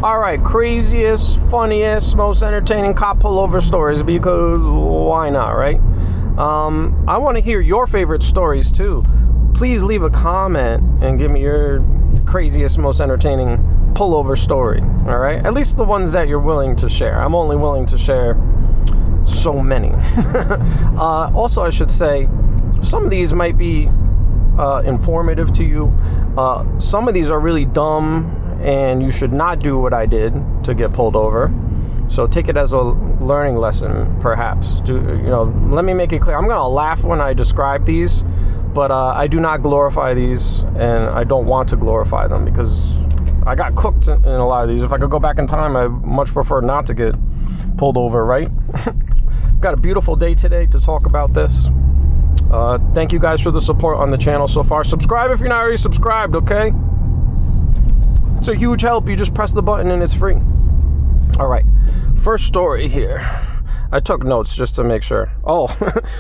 All right, craziest, funniest, most entertaining cop pullover stories, because why not, right? I want to hear your favorite stories too. Please leave a comment and give me your craziest, most entertaining pullover story, all right? At least the ones that you're willing to share. I'm only willing to share so many. Also, I should say, some of these might be informative to you. Some of these are really dumb, and you should not do what I did to get pulled over. So take it as a learning lesson, perhaps. Let me make it clear. I'm going to laugh when I describe these, but I do not glorify these, and I don't want to glorify them because I got cooked in a lot of these. If I could go back in time, I much prefer not to get pulled over, right? Got a beautiful day today to talk about this. Thank you guys for the support on the channel so far. Subscribe if you're not already subscribed, okay? It's a huge help. You just press the button and it's free. All right, first story here. I took notes just to make sure. Oh,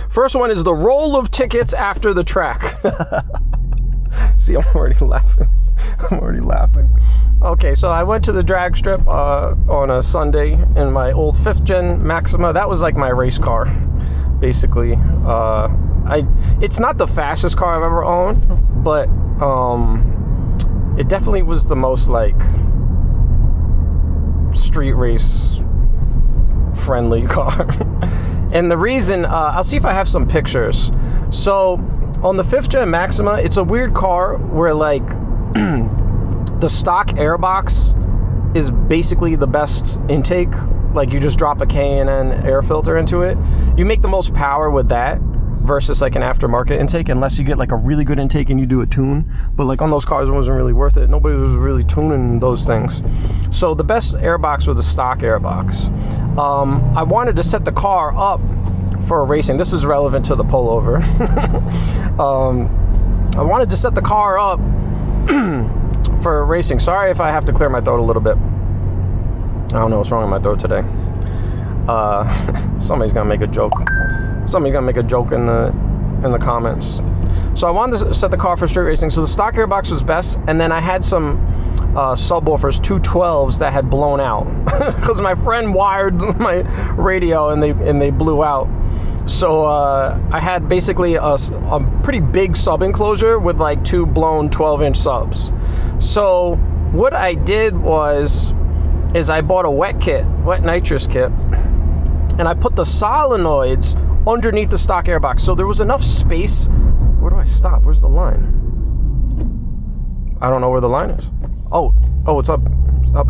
first one is the roll of tickets after the track. See, I'm already laughing. Okay, so I went to the drag strip on a Sunday in my old 5th gen Maxima. That was like my race car, basically. It's not the fastest car I've ever owned, but it definitely was the most like street race friendly car. And the reason, I'll see if I have some pictures. So on the 5th gen Maxima, it's a weird car where like the stock airbox is basically the best intake. Like you just drop a K&N air filter into it. You make the most power with that versus like an aftermarket intake, unless you get like a really good intake and you do a tune. But like on those cars, it wasn't really worth it. Nobody was really tuning those things. So the best airbox was the stock airbox. I wanted to set the car up for racing. This is relevant to the pullover. I wanted to set the car up for racing. Sorry if I have to clear my throat a little bit. I don't know what's wrong with my throat today. Somebody's gonna make a joke. Somebody's gonna make a joke in the comments. So I wanted to set the car for street racing. So the stock airbox was best, and then I had some subwoofers, 212s that had blown out because my friend wired my radio and they blew out. So I had basically a pretty big sub enclosure with like 2 blown 12-inch subs. So what I did is I bought a wet nitrous kit, and I put the solenoids underneath the stock airbox. So there was enough space. Where do I stop? Where's the line? I don't know where the line is. Oh, it's up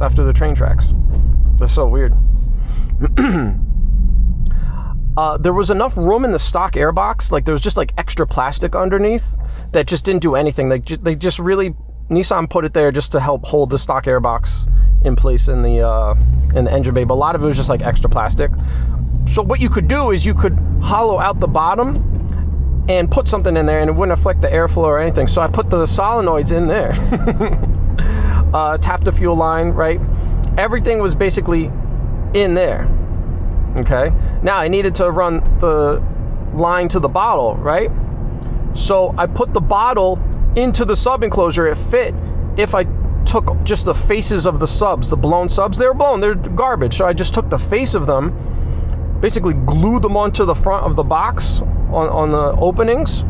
after the train tracks. That's so weird. There was enough room in the stock airbox. Like there was just like extra plastic underneath that just didn't do anything. They just really, Nissan put it there just to help hold the stock airbox in place in the engine bay. But a lot of it was just like extra plastic. So what you could do is you could hollow out the bottom and put something in there, and it wouldn't affect the airflow or anything. So I put the solenoids in there. Tapped the fuel line, right? Everything was basically in there. Okay. Now I needed to run the line to the bottle, right? So I put the bottle into the sub enclosure. It fit. If I took just the faces of the subs, the blown subs, they were blown, they're garbage. So I just took the face of them, basically glued them onto the front of the box on the openings.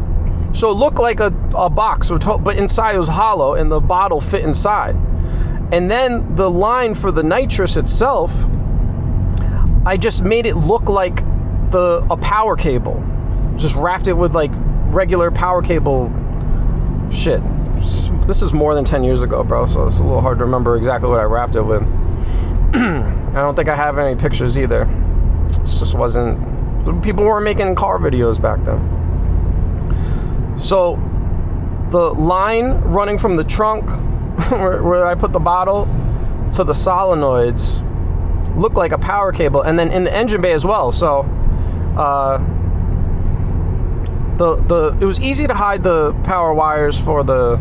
So it looked like a box, but inside it was hollow and the bottle fit inside. And then the line for the nitrous itself, I just made it look like a power cable. Just wrapped it with like regular power cable shit. This is more than 10 years ago, bro, so it's a little hard to remember exactly what I wrapped it with. I don't think I have any pictures either. It just wasn't, people weren't making car videos back then. So the line running from the trunk where I put the bottle to the solenoids looked like a power cable, and then in the engine bay as well. So it was easy to hide the power wires for the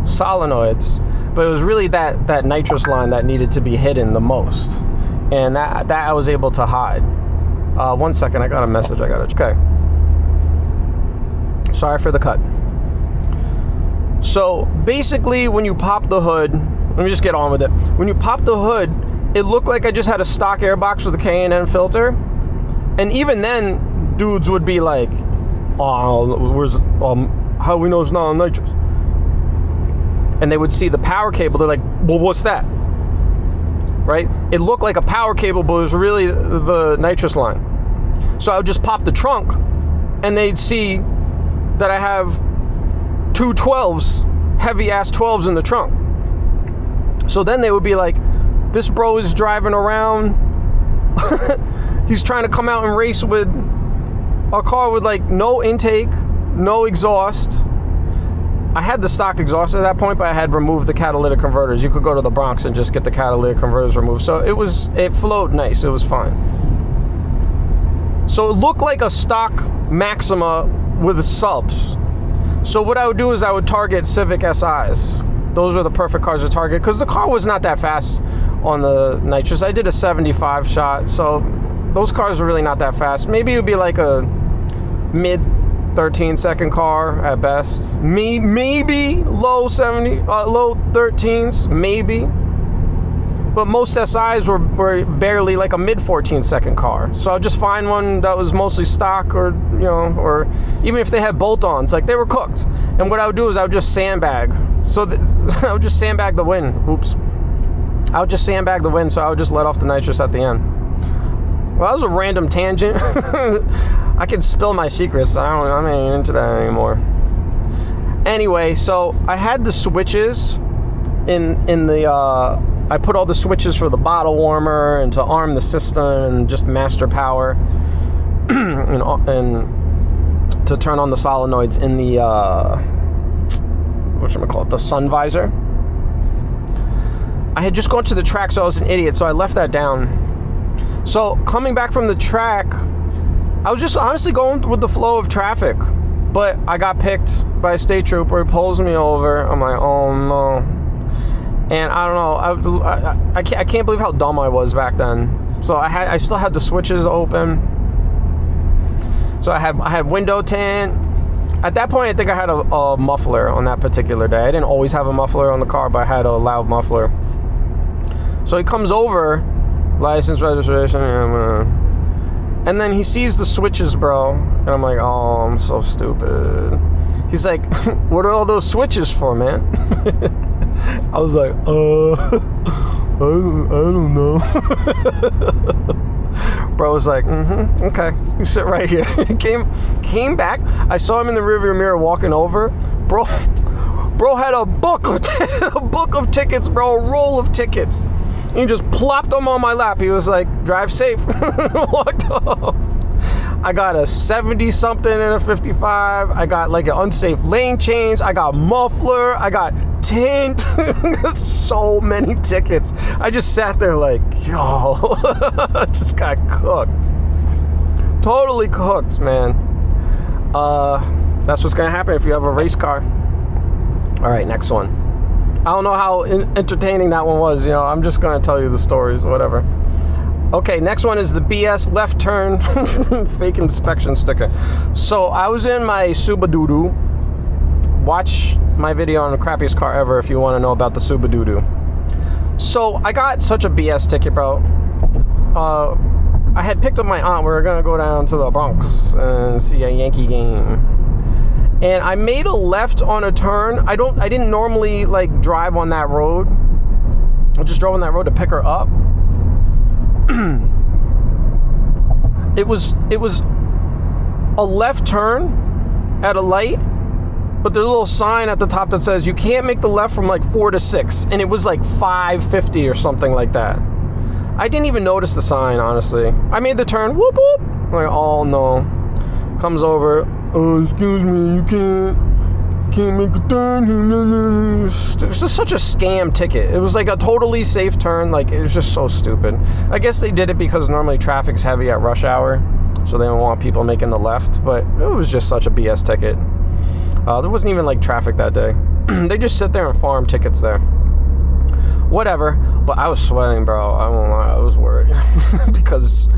solenoids, but it was really that nitrous line that needed to be hidden the most, and that I was able to hide. 1 second, I got a message. Okay. Sorry for the cut. So basically, when you pop the hood, let me just get on with it. When you pop the hood, it looked like I just had a stock airbox with a K&N filter. And even then, dudes would be like, oh, where's, how we know it's not on nitrous? And they would see the power cable. They're like, well, what's that? Right? It looked like a power cable, but it was really the nitrous line. So I would just pop the trunk, and they'd see that I have two 12s, heavy-ass 12s in the trunk. So then they would be like, this bro is driving around. He's trying to come out and race with a car with, like, no intake, no exhaust. I had the stock exhaust at that point, but I had removed the catalytic converters. You could go to the Bronx and just get the catalytic converters removed. So it flowed nice. It was fine. So it looked like a stock Maxima with subs. So what I would do is I would target Civic SIs. Those were the perfect cars to target because the car was not that fast on the nitrous. I did a 75 shot, so those cars are really not that fast. Maybe it would be like a mid 13-second car at best. Maybe low 13s, maybe. But most SIs were barely like a mid 14-second car. So I'll just find one that was mostly stock, or or even if they had bolt-ons, like they were cooked. And what I would do is I would just sandbag. So I would just sandbag the win. Oops. I would just sandbag the win, so I would just let off the nitrous at the end. Well, that was a random tangent. I can spill my secrets. I'm not into that anymore. Anyway, so I had the switches in the I put all the switches for the bottle warmer and to arm the system and just master power and to turn on the solenoids in the the sun visor. I had just gone to the track, so I was an idiot, so I left that down. So coming back from the track, I was just honestly going with the flow of traffic, but I got picked by a state trooper. He pulls me over. I'm like, oh no. And I don't know, I can't believe how dumb I was back then. So I still had the switches open. So I had window tint. At that point, I think I had a muffler on that particular day. I didn't always have a muffler on the car, but I had a loud muffler. So he comes over, license, registration, and then he sees the switches, bro. And I'm like, oh, I'm so stupid. He's like, what are all those switches for, man? I was like, I don't know. Bro was like, okay, you sit right here. Came back. I saw him in the rearview mirror walking over. Bro had a book of tickets, bro, a roll of tickets. He just plopped them on my lap. He was like, drive safe. Walked off. I got a 70-something and a 55. I got like an unsafe lane change. I got muffler. I got tint. So many tickets. I just sat there like, yo, I just got cooked. Totally cooked, man. That's what's gonna happen if you have a race car. All right, next one. I don't know how entertaining that one was. I'm just gonna tell you the stories, whatever. Okay, next one is the BS left turn fake inspection sticker. So I was in my Subaru. Watch my video on the crappiest car ever if you want to know about the Subaru. So I got such a BS ticket, bro. I had picked up my aunt. We were gonna go down to the Bronx and see a Yankee game. And I made a left on a turn. I didn't normally like drive on that road. I just drove on that road to pick her up. It was a left turn at a light, but there's a little sign at the top that says you can't make the left from like 4 to 6, and it was like 5:50 or something like that. I didn't even notice the sign, honestly. I made the turn, whoop whoop. I'm like, oh no. Comes over, oh, excuse me, you can't make a turn. It was just such a scam ticket. It was like a totally safe turn. Like, it was just so stupid. I guess they did it because normally traffic's heavy at rush hour, so they don't want people making the left, but it was just such a BS ticket. There wasn't even like traffic that day. They just sit there and farm tickets there. Whatever, but I was sweating, bro. I won't lie, I was worried. Because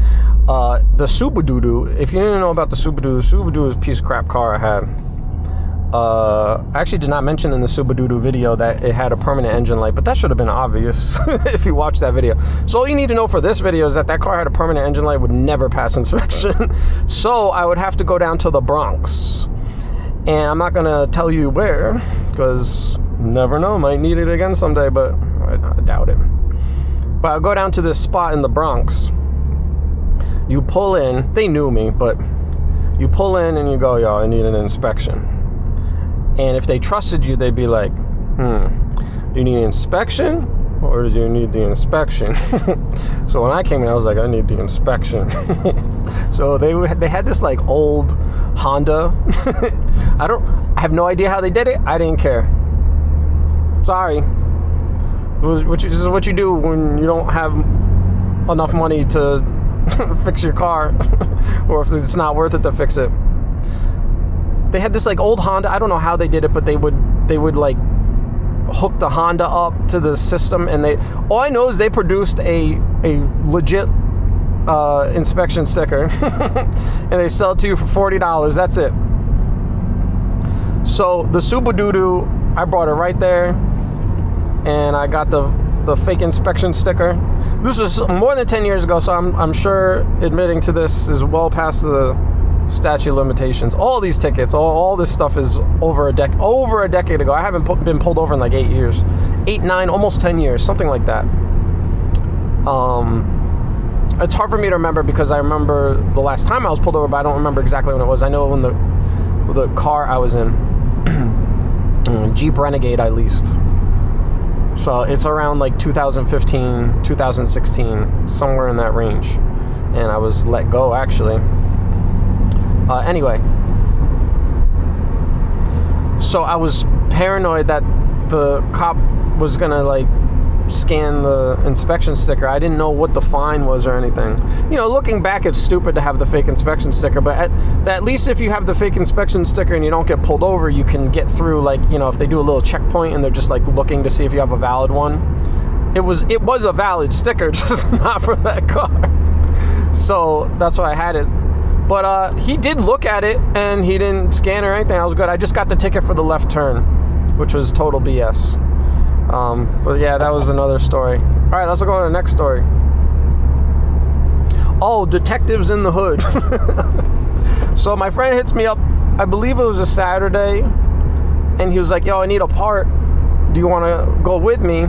the Subaru, if you didn't know about the Subaru is a piece of crap car I had. I actually did not mention in the Subaru video that it had a permanent engine light, but that should have been obvious if you watched that video. So all you need to know for this video is that car had a permanent engine light, would never pass inspection. So I would have to go down to the Bronx. And I'm not going to tell you where, because never know, might need it again someday, but I doubt it. But I'll go down to this spot in the Bronx. You pull in, they knew me, but you pull in and you go, yo, I need an inspection. And if they trusted you, they'd be like, do you need an inspection or do you need the inspection? So when I came in, I was like, I need the inspection. So they had this like old Honda. I have no idea how they did it. I didn't care. Sorry. This is what you do when you don't have enough money to fix your car, or if it's not worth it to fix it. They had this like old Honda. I don't know how they did it, but they would like hook the Honda up to the system, and all I know is they produced a legit inspection sticker, and they sell it to you for $40. That's it. So the Subaru, I brought it right there, and I got the fake inspection sticker. This was more than 10 years ago, so I'm sure admitting to this is well past the statute of limitations. All these tickets, all this stuff is over a decade ago. I haven't been pulled over in like 8 years. 8, 9, almost 10 years, something like that. It's hard for me to remember because I remember the last time I was pulled over, but I don't remember exactly when it was. I know when the car I was in, Jeep Renegade I leased. So it's around like 2015, 2016, somewhere in that range. And I was let go, actually. Anyway. So I was paranoid that the cop was going to like scan the inspection sticker. I didn't know what the fine was or anything. You know, looking back, it's stupid to have the fake inspection sticker, but at least if you have the fake inspection sticker and you don't get pulled over, you can get through, like, you know, if they do a little checkpoint and they're just like looking to see if you have a valid one. It was a valid sticker, just not for that car. So that's why I had it. But he did look at it and he didn't scan or anything. I was good. I just got the ticket for the left turn, which was total BS. But yeah, that was another story. All right, let's go to the next story. Oh, detectives in the hood. So my friend hits me up, I believe it was a Saturday, and he was like, yo, I need a part. Do you want to go with me?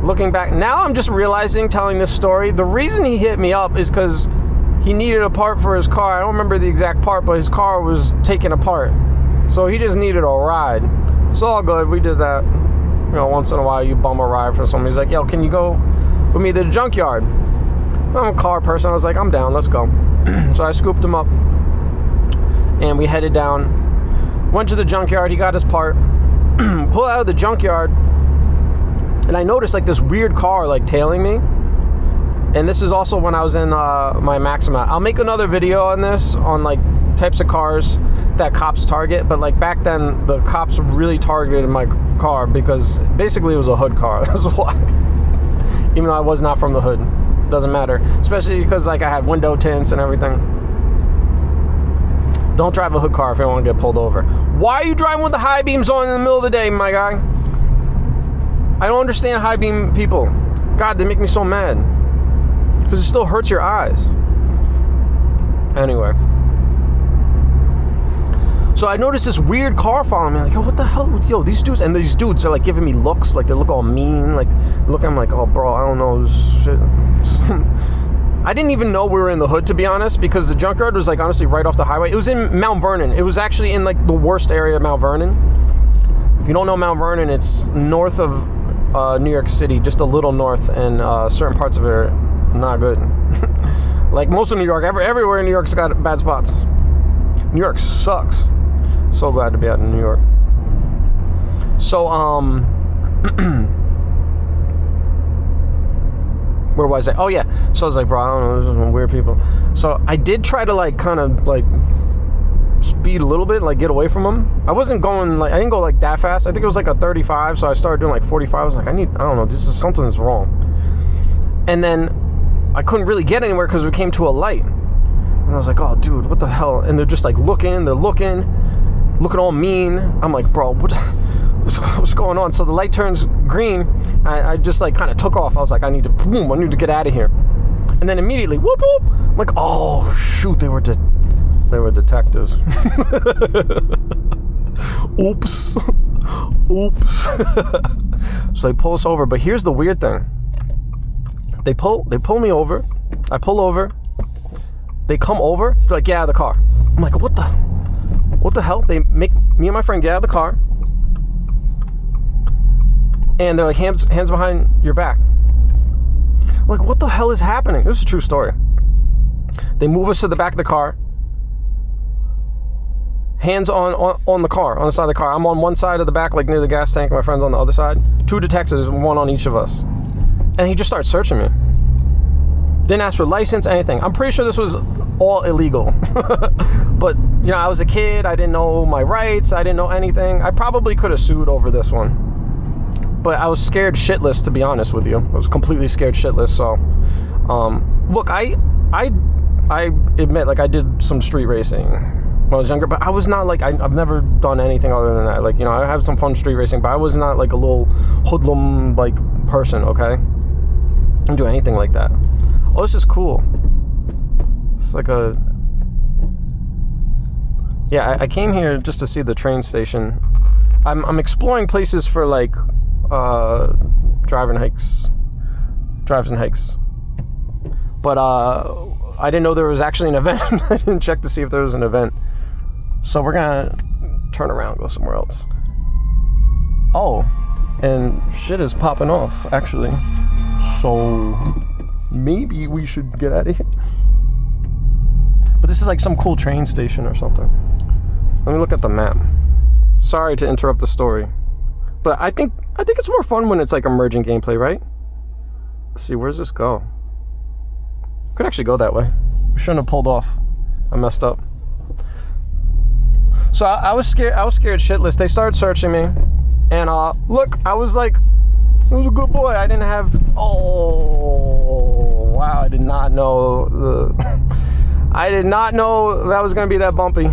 Looking back, now I'm just realizing, telling this story, the reason he hit me up is because he needed a part for his car. I don't remember the exact part, but his car was taken apart. So he just needed a ride. It's all good. We did that. You know, once in a while you bum a ride for someone. He's like, yo, can you go with me to the junkyard? I'm a car person. I was like, I'm down. Let's go. So I scooped him up. And we headed down. Went to the junkyard. He got his part. Pulled out of the junkyard. And I noticed like this weird car like tailing me. And this is also when I was in my Maxima. I'll make another video on this, on like types of cars that cops target, but like back then the cops really targeted my car because basically it was a hood car. That's why. Even though I was not from the hood, doesn't matter, especially because like I had window tints and everything. Don't drive a hood car if you don't want to get pulled over. Why are you driving with the high beams on in the middle of the day, my guy? I don't understand high beam people. God, they make me so mad because it still hurts your eyes. Anyway. So I noticed this weird car following me. Like, yo, what the hell? Yo, these dudes are like giving me looks. Like, they look all mean. Like, look, I'm like, oh, bro, I don't know. Shit. I didn't even know we were in the hood, to be honest, because the junkyard was like honestly right off the highway. It was in Mount Vernon. It was actually in like the worst area of Mount Vernon. If you don't know Mount Vernon, it's north of New York City, just a little north, and certain parts of it are not good. Like most of New York, everywhere in New York's got bad spots. New York sucks. So glad to be out in New York. So, where was I? Oh, yeah. So I was like, bro, I don't know, there's some weird people. So I did try to, like, kind of, like, speed a little bit, like, get away from them. I wasn't going, like, I didn't go, like, that fast. I think it was, like, a 35, so I started doing, like, 45. I was like, I don't know, something's wrong. And then I couldn't really get anywhere because we came to a light. And I was like, oh, dude, what the hell? And they're just, like, looking. looking all mean. I'm like, bro, what's going on? So the light turns green. I just like kind of took off. I was like, I need to get out of here. And then immediately, whoop whoop. I'm like, oh shoot, they were detectives. Oops. So they pull us over, but here's the weird thing. They pull me over. I pull over. They come over. They're like, get out of the car. I'm like, what the hell? They make me and my friend get out of the car. And they're like, hands behind your back. I'm like, what the hell is happening? This is a true story. They move us to the back of the car. Hands on the car, on the side of the car. I'm on one side of the back, like near the gas tank. My friend's on the other side. 2 detectives, one on each of us. And he just started searching me. Didn't ask for license, anything. I'm pretty sure this was all illegal. But, you know, I was a kid. I didn't know my rights. I didn't know anything. I probably could have sued over this one. But I was scared shitless, to be honest with you. I was completely scared shitless. So, look, I admit, like, I did some street racing when I was younger, but I was not like, I've never done anything other than that. Like, you know, I have some fun street racing, but I was not like a little hoodlum like person, okay? I didn't do anything like that. Oh, this is cool. It's like a... Yeah, I came here just to see the train station. I'm exploring places for like drives and hikes. But I didn't know there was actually an event. I didn't check to see if there was an event. So we're gonna turn around, go somewhere else. Oh, and shit is popping off, actually. So maybe we should get out of here. But this is like some cool train station or something. Let me look at the map. Sorry to interrupt the story, but I think it's more fun when it's like emerging gameplay, right? Let's see, where does this go? Could actually go that way. We shouldn't have pulled off. I messed up. So I was scared shitless. They started searching me, and look, I was like, I was a good boy. I didn't have. Oh wow! I did not know I did not know that was gonna be that bumpy.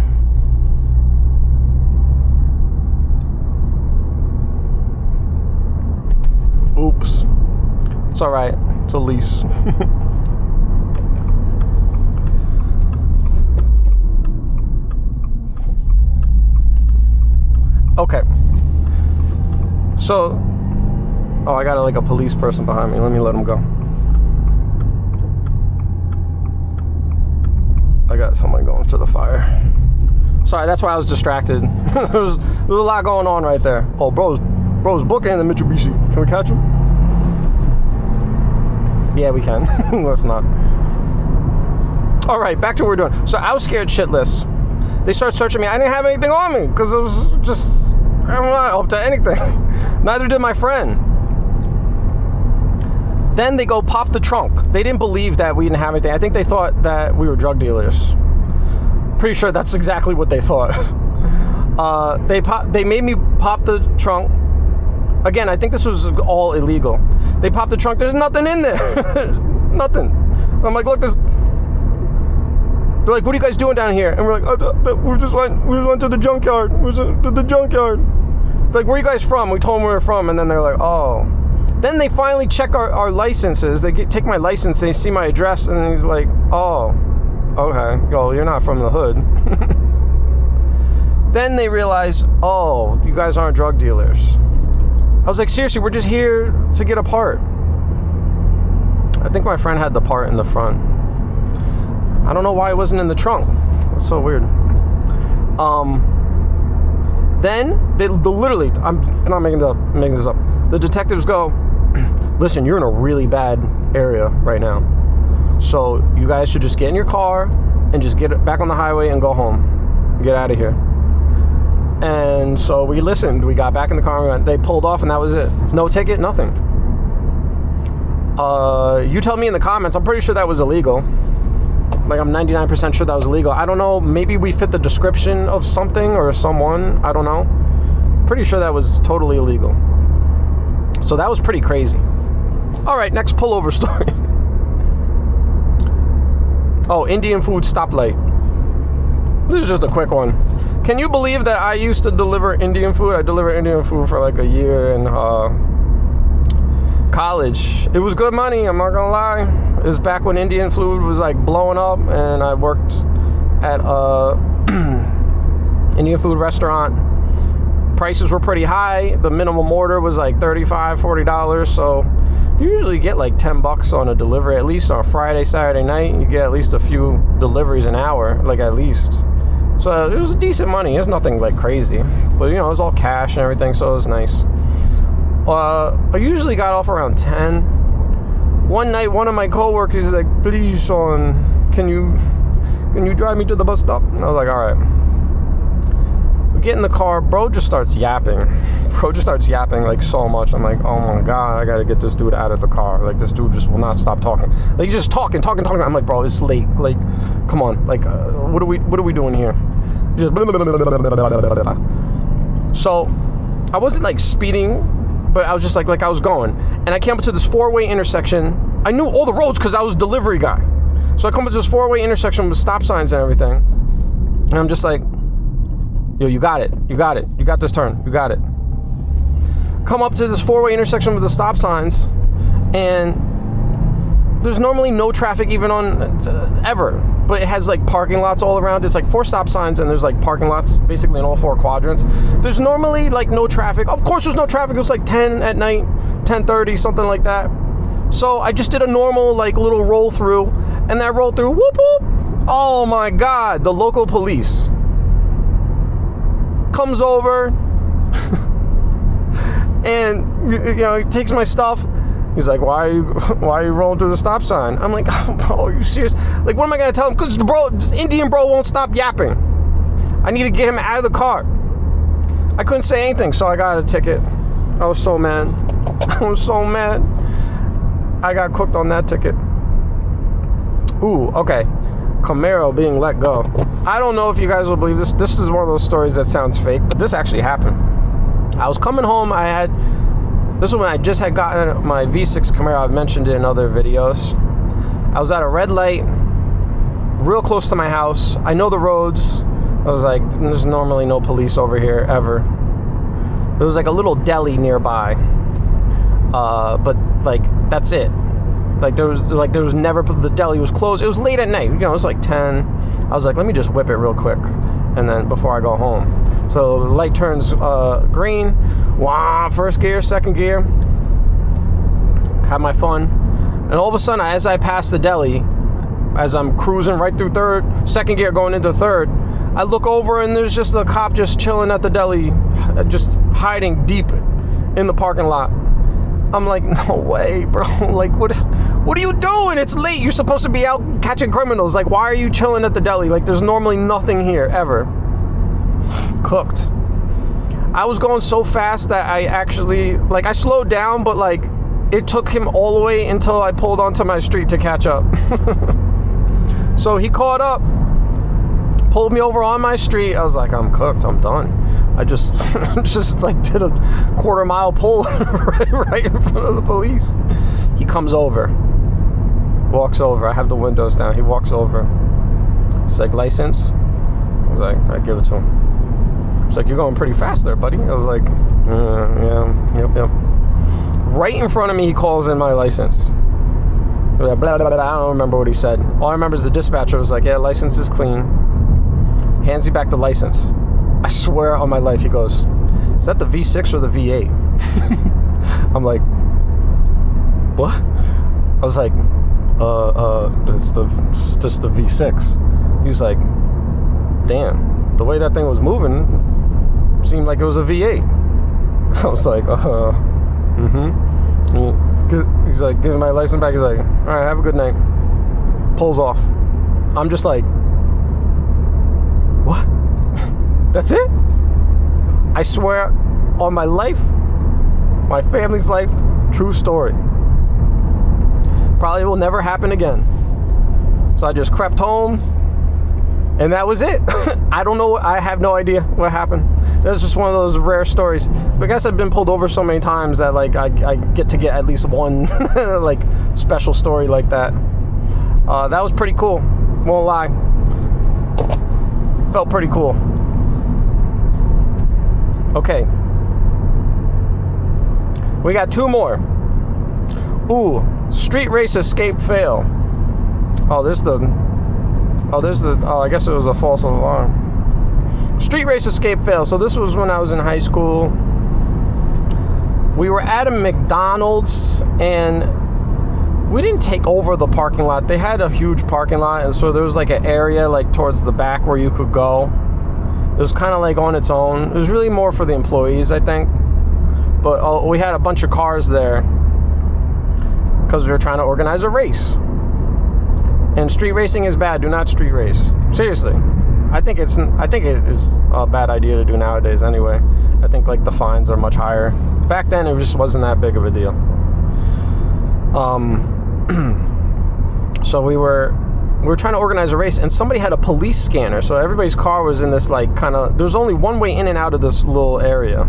Oops. It's all right. It's a lease. Okay. So, oh, I got like a police person behind me. Let me let him go. I got someone going to the fire. Sorry, that's why I was distracted. there was a lot going on right there. Oh, bro's booking the Mitsubishi. Can we catch him? Yeah, we can. Let's not. All right, back to what we're doing. So I was scared shitless. They started searching me. I didn't have anything on me because it was just, I'm not up to anything. Neither did my friend. Then they go pop the trunk. They didn't believe that we didn't have anything. I think they thought that we were drug dealers. Pretty sure that's exactly what they thought. They made me pop the trunk. Again, I think this was all illegal. They popped the trunk. There's nothing in there. Nothing. I'm like, look, there's... They're like, what are you guys doing down here? And we're like, we just went to the junkyard. We went to the junkyard. They're like, where are you guys from? We told them where we're from. And then they're like, oh. Then they finally check our licenses. They take my license. They see my address. And he's like, oh, okay. Well, you're not from the hood. Then they realize, oh, you guys aren't drug dealers. I was like, seriously, we're just here to get a part. I think my friend had the part in the front. I don't know why it wasn't in the trunk. That's so weird. Then they literally, I'm not making this up. The detectives go, listen, you're in a really bad area right now. So you guys should just get in your car and just get back on the highway and go home. Get out of here. And so we listened. We got back in the car and they pulled off and that was it. No ticket, nothing. You tell me in the comments. I'm pretty sure that was illegal. Like, I'm 99% sure that was illegal. I don't know. Maybe we fit the description of something or someone. I don't know. Pretty sure that was totally illegal. So that was pretty crazy. All right, next pullover story. Oh, Indian food stoplight. This is just a quick one. Can you believe that I used to deliver Indian food? I delivered Indian food for like a year in college. It was good money, I'm not gonna lie. It was back when Indian food was like blowing up, and I worked at a Indian food restaurant. Prices were pretty high. The minimum order was like $35, $40, so you usually get like $10 on a delivery, at least on a Friday, Saturday night. You get at least a few deliveries an hour, like at least. So it was decent money. It's nothing like crazy, but you know, it was all cash and everything, so it was nice. I usually got off around 10. One night, one of my coworkers is like, "Please, son, can you drive me to the bus stop?" And I was like, "All right." We get in the car, bro just starts yapping. Bro just starts yapping like so much. I'm like, oh my God, I gotta get this dude out of the car. Like, this dude just will not stop talking. Like, he's just talking. I'm like, bro, it's late. Like, come on. Like, what are we doing here? Just so I wasn't like speeding, but I was just like I was going. And I came up to this 4-way intersection. I knew all the roads because I was a delivery guy. So I come up to this 4-way intersection with stop signs and everything. And I'm just like, yo, you got it. You got this turn. You got it. Come up to this 4-way intersection with the stop signs, and there's normally no traffic even on ever, but it has like parking lots all around. It's like 4 stop signs, and there's like parking lots basically in all 4 quadrants. There's normally like no traffic. Of course there's no traffic. It was like 10 at night, 10:30, something like that. So I just did a normal like little roll through, and that roll through, whoop whoop. Oh my God, the local police comes over and you know, he takes my stuff. He's like, why are you rolling through the stop sign? I'm like, oh, bro, are you serious? Like, what am I gonna tell him? Because this Indian bro won't stop yapping. I need to get him out of the car. I couldn't say anything, so I got a ticket. I was so mad. I got cooked on that ticket. Ooh, okay. Camaro being let go. I don't know if you guys will believe this. This is one of those stories that sounds fake, but this actually happened. I was coming home. This was when I just had gotten my V6 Camaro. I've mentioned it in other videos. I was at a red light, real close to my house. I know the roads. I was like, there's normally no police over here ever. There was like a little deli nearby, but like that's it. Like there was never, the deli was closed. It was late at night, you know, it was like 10. I was like, let me just whip it real quick, and then before I go home. So the light turns green. Wow, first gear, second gear. Have my fun. And all of a sudden, as I pass the deli, as I'm cruising right through third, second gear going into third, I look over and there's just the cop just chilling at the deli, just hiding deep in the parking lot. I'm like, no way, bro. Like, what are you doing? It's late. You're supposed to be out catching criminals. Like, why are you chilling at the deli? Like, there's normally nothing here, ever. Cooked. I was going so fast that I actually, like, I slowed down, but, like, it took him all the way until I pulled onto my street to catch up. So he caught up, pulled me over on my street. I was like, I'm cooked. I'm done. I just like did a quarter-mile pull right in front of the police. He comes over, walks over. I have the windows down. He walks over. He's like, license? I was like, I give it to him. He's like, you're going pretty fast there, buddy. I was like, yeah, yep. Right in front of me, he calls in my license. Blah, blah, blah, blah. I don't remember what he said. All I remember is the dispatcher was like, yeah, license is clean. Hands me back the license. I swear on my life, he goes, is that the V6 or the V8? I'm like, what? I was like, it's just the V6. He was like, damn, the way that thing was moving seemed like it was a V8. I was like, He's like, give me my license back. He's like, all right, have a good night. Pulls off. I'm just like, what? That's it? I swear on my life, my family's life, true story. Probably will never happen again. So I just crept home, and that was it. I don't know. I have no idea what happened. That's just one of those rare stories. But I guess I've been pulled over so many times that like I get to get at least one like special story like that. That was pretty cool. Won't lie. Felt pretty cool. Okay. We got 2 more. Ooh, street race escape fail. Oh, I guess it was a false alarm. Street race escape fail. So this was when I was in high school. We were at a McDonald's and we didn't take over the parking lot. They had a huge parking lot, and so there was like an area like towards the back where you could go. It was kind of like on its own. It was really more for the employees, I think. But we had a bunch of cars there because we were trying to organize a race. And street racing is bad. Do not street race. Seriously. I think it is a bad idea to do nowadays anyway. I think like the fines are much higher. Back then it just wasn't that big of a deal. So we were trying to organize a race, and somebody had a police scanner. So everybody's car was in this like kind of, there's only one way in and out of this little area.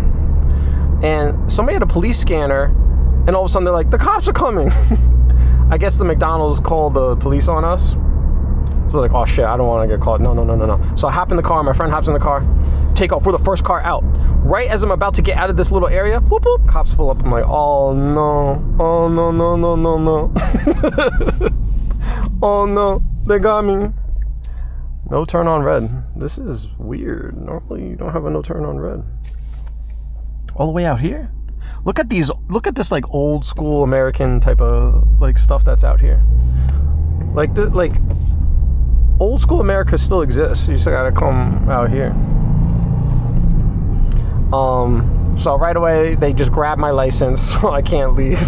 And somebody had a police scanner, and all of a sudden they're like, the cops are coming. I guess the McDonald's called the police on us. So like, oh shit, I don't want to get caught. No. So I hop in the car, my friend hops in the car, take off. We're the first car out. Right as I'm about to get out of this little area, whoop, whoop, cops pull up. I'm like, oh no. Oh no. Oh no, they got me. No turn on red. This is weird. Normally you don't have a no turn on red. All the way out here? Look at this like old school American type of like stuff that's out here. Like old school America still exists. You just gotta come out here. So right away they just grab my license, so I can't leave.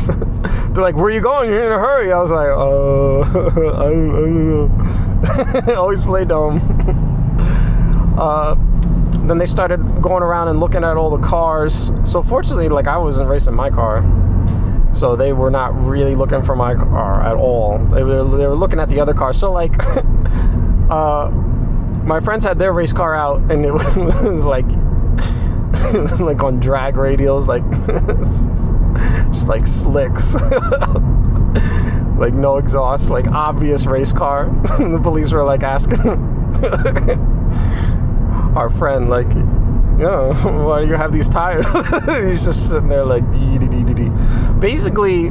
They're like, where are you going? You're in a hurry. I was like, I don't know. Always play dumb. Then they started going around and looking at all the cars. So fortunately, like, I wasn't racing my car, so they were not really looking for my car at all. They were looking at the other car. So like, my friends had their race car out, and it was like, it was like on drag radials, like just like slicks, like no exhaust, like obvious race car. The police were like asking our friend, like, why do you have these tires? He's just sitting there like, dee. Basically,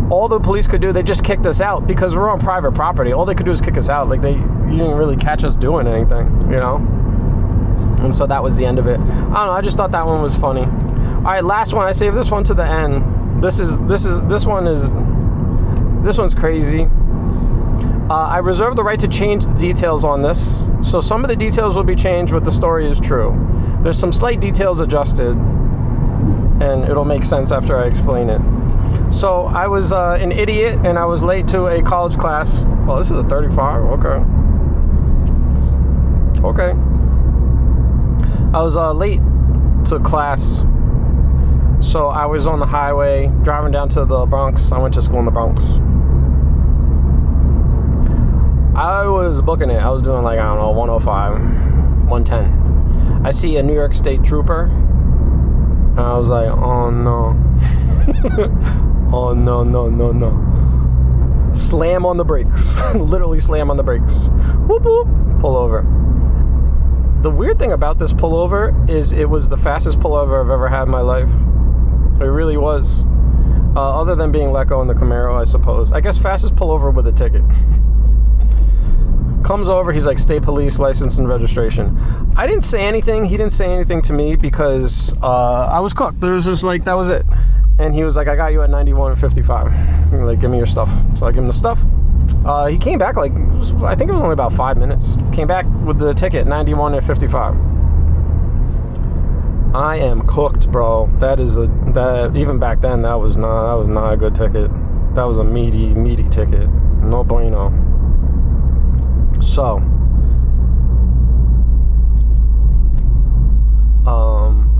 all the police could do, they just kicked us out because we're on private property. All they could do is kick us out. Like, you didn't really catch us doing anything, And so that was the end of it. I don't know. I just thought that one was funny. All right, last one. I saved this one to the end. This one's crazy. I reserve the right to change the details on this. So some of the details will be changed, but the story is true. There's some slight details adjusted, and it'll make sense after I explain it. So I was an idiot, and I was late to a college class. Oh, this is a 35. Okay. I was late to class, so I was on the highway driving down to the Bronx. I went to school in the Bronx. I was booking it. I was doing like, I don't know, 105, 110. I see a New York State trooper, and I was like, oh no. Oh no. Slam on the brakes. Literally slam on the brakes. Whoop whoop. Pull over. The weird thing about this pullover is it was the fastest pullover I've ever had in my life. It really was. Other than being let go in the Camaro, I suppose. I guess fastest pullover with a ticket. Comes over, he's like, state police, license and registration. I didn't say anything. He didn't say anything to me because I was cooked. There was just like, that was it. And he was like, I got you at 91 and 55. Like, give me your stuff. So I give him the stuff. He came back like, I think it was only about 5 minutes. Came back with the ticket, 91 and 55. I am cooked, bro. That even back then, that was not a good ticket. That was a meaty ticket. No bueno. So,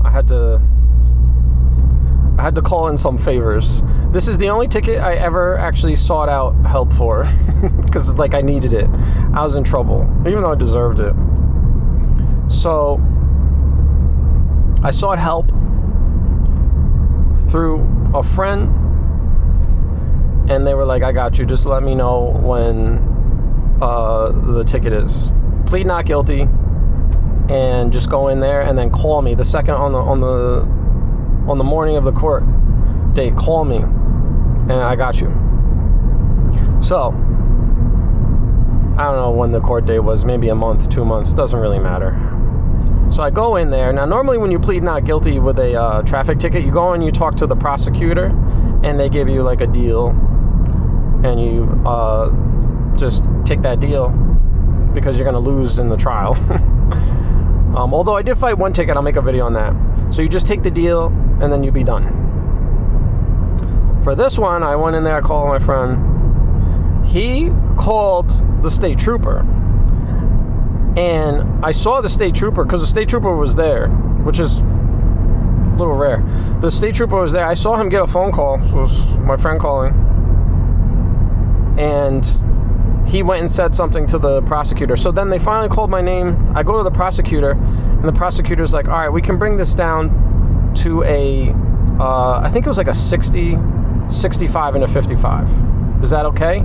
I had to call in some favors. This is the only ticket I ever actually sought out help for, because like I needed it. I was in trouble, even though I deserved it. So I sought help through a friend, and they were like, I got you. Just let me know when the ticket is. plead not guilty and just go in there and then call me the second on the morning of the court date. Call me and I got you. So I don't know when the court date was, maybe a month, 2 months, doesn't really matter. So I go in there. Now, normally when you plead not guilty with a traffic ticket, you go and you talk to the prosecutor, and they give you like a deal, and you just take that deal because you're going to lose in the trial. Although I did fight one ticket, I'll make a video on that. So you just take the deal, and then you be done. For this one, I went in there, I called my friend. He called the state trooper, and I saw the state trooper because the state trooper was there, which is a little rare. The state trooper was there. I saw him get a phone call. It was my friend calling, and he went and said something to the prosecutor. So then they finally called my name. I go to the prosecutor, and the prosecutor's like, all right, we can bring this down to a I think it was like a 60, 65, and a 55. Is that okay?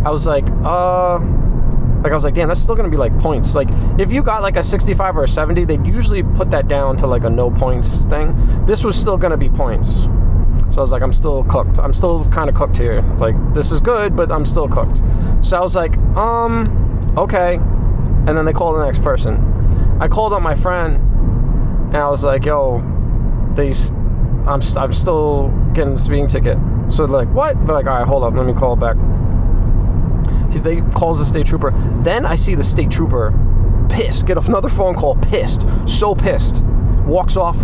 I was like, damn, that's still going to be like points. Like, if you got like a 65 or a 70, they'd usually put that down to like a no points thing. This was still going to be points. So I was like, I'm still cooked. I'm still kind of cooked here. Like, this is good, but I'm still cooked. So I was like, okay. And then they called the next person. I called up my friend, and I was like, yo, I'm still getting the speeding ticket. So they're like, what? They're like, all right, hold up, let me call back. They calls the state trooper. Then I see the state trooper pissed, get another phone call, pissed, so pissed, walks off.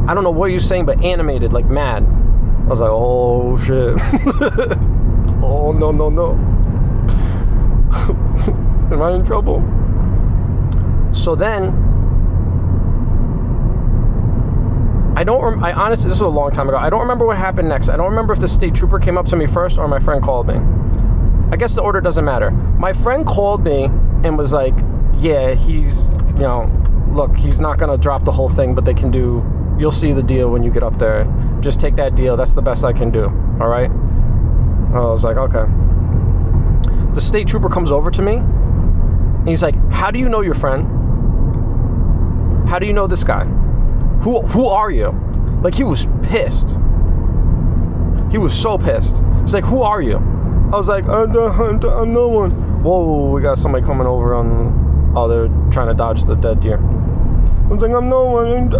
I don't know what he was saying, but animated, like mad. I was like, oh shit. Oh no. Am I in trouble? So then I honestly, this was a long time ago. I don't remember what happened next. I don't remember if the state trooper came up to me first or my friend called me. I guess the order doesn't matter. My friend called me and was like, yeah, he's not going to drop the whole thing, but you'll see the deal when you get up there. Just take that deal. That's the best I can do. All right? I was like, okay. The state trooper comes over to me, and he's like, how do you know your friend? How do you know this guy? Who are you? Like, he was pissed. He was so pissed. He's like, who are you? I was like, I'm no one. Whoa, we got somebody coming over on... Oh, they're trying to dodge the dead deer. I was like, I'm no one.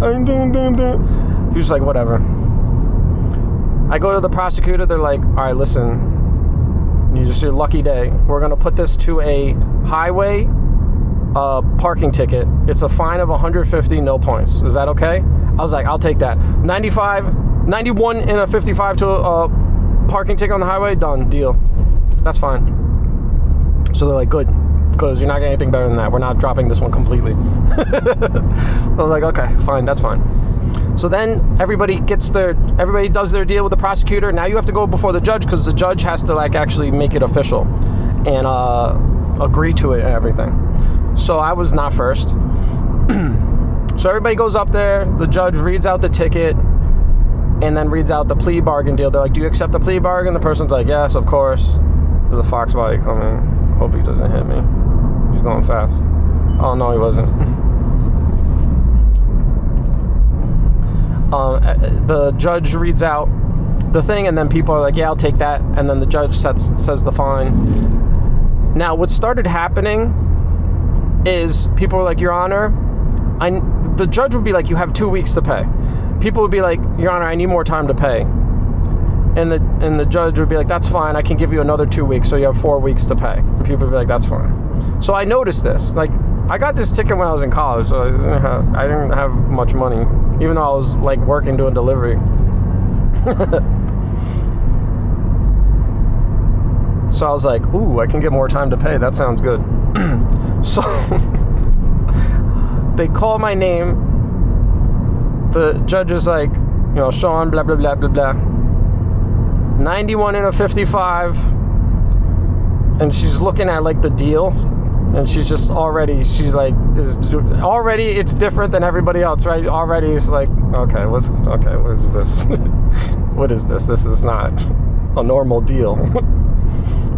He was like, whatever. I go to the prosecutor. They're like, all right, listen. You just your lucky day. We're going to put this to a highway parking ticket. It's a fine of 150, no points. Is that okay? I was like, I'll take that. 91 and a 55 to a parking ticket on the highway, done, deal. That's fine. So they're like, good, because you're not getting anything better than that. We're not dropping this one completely. I was like, okay, fine, that's fine. So then everybody does their deal with the prosecutor. Now you have to go before the judge, because the judge has to like actually make it official and agree to it and everything. So I was not first. So everybody goes up there, the judge reads out the ticket, and then reads out the plea bargain deal. They're like, do you accept the plea bargain? The person's like, yes, of course. There's a fox body coming. Hope he doesn't hit me. He's going fast. Oh, no, he wasn't. The judge reads out the thing, and then people are like, yeah, I'll take that. And then the judge says the fine. Now, what started happening is people were like, Your Honor, the judge would be like, you have 2 weeks to pay. People would be like, Your Honor, I need more time to pay. And the judge would be like, that's fine, I can give you another 2 weeks, so you have 4 weeks to pay. And people would be like, that's fine. So I noticed this. Like, I got this ticket when I was in college, so I didn't have much money, even though I was like working doing delivery. So I was like, ooh, I can get more time to pay. That sounds good. So they call my name. The judge is like, Sean, blah, blah, blah, blah, blah. 91 and a 55. And she's looking at like the deal. And she's like, it's different than everybody else, right? Already it's like, what is this? What is this? This is not a normal deal.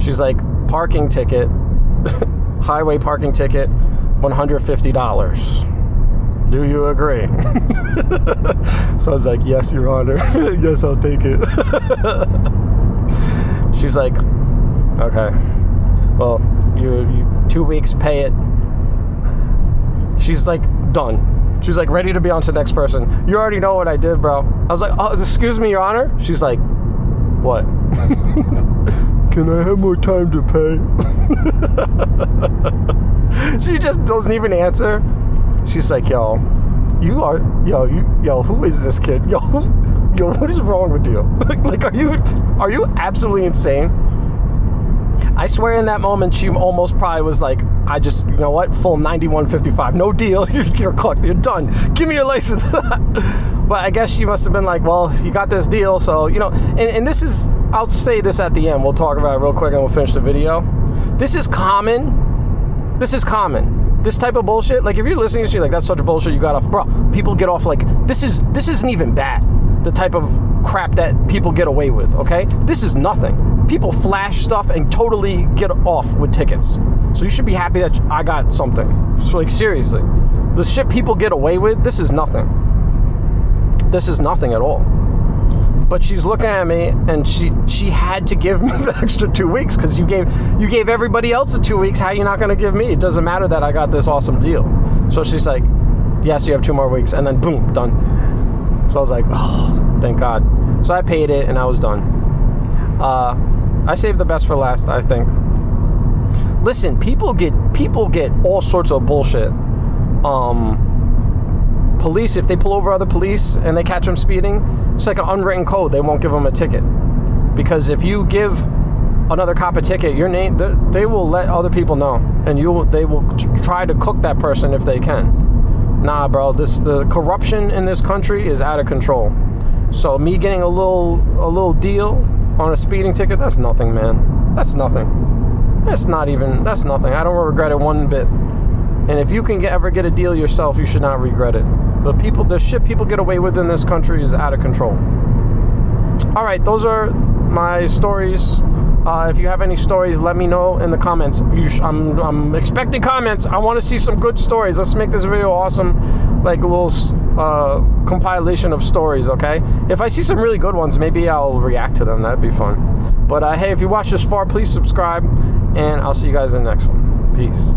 She's like, parking ticket, highway parking ticket, $150. Do you agree? So I was like, yes, Your Honor. Yes, I'll take it. She's like, okay, well, you 2 weeks, pay it. She's like, done. She's like, ready to be on to the next person. You already know what I did, bro. I was like, oh, excuse me, Your Honor. She's like, what? Can I have more time to pay? She just doesn't even answer. She's like, yo, who is this kid? Yo, what is wrong with you? Like, are you absolutely insane? I swear in that moment, she almost probably was like, you know what? Full 91.55. No deal. You're cooked. You're done. Give me your license. But I guess she must have been like, well, you got this deal. So, you know, and this is, I'll say this at the end. We'll talk about it real quick and we'll finish the video. This is common. This type of bullshit. Like, if you're listening to shit like, that's such bullshit, you got off. Bro, people get off like, this isn't even bad. The type of crap that people get away with, okay? This is nothing. People flash stuff and totally get off with tickets. So you should be happy that I got something. So, like, seriously. The shit people get away with, this is nothing. This is nothing at all. But she's looking at me, and she had to give me the extra 2 weeks, because you gave everybody else the 2 weeks. How are you not going to give me? It doesn't matter that I got this awesome deal. So she's like, yes, you have 2 more weeks, and then boom, done. So I was like, oh, thank God. So I paid it, and I was done. I saved the best for last, I think. Listen, people get all sorts of bullshit. Police, if they pull over other police and they catch them speeding, it's like an unwritten code. They won't give them a ticket, because if you give another cop a ticket, your name, they will let other people know, and they will try to cook that person if they can. Nah, bro, the corruption in this country is out of control. So me getting a little deal on a speeding ticket, that's nothing, man. That's nothing. That's nothing. I don't regret it one bit. And if you can ever get a deal yourself, you should not regret it. The shit people get away with in this country is out of control. All right, those are my stories. If you have any stories, let me know in the comments. I'm expecting comments. I want to see some good stories. Let's make this video awesome, like a little compilation of stories, okay? If I see some really good ones, maybe I'll react to them. That'd be fun. But hey, if you watched this far, please subscribe, and I'll see you guys in the next one. Peace.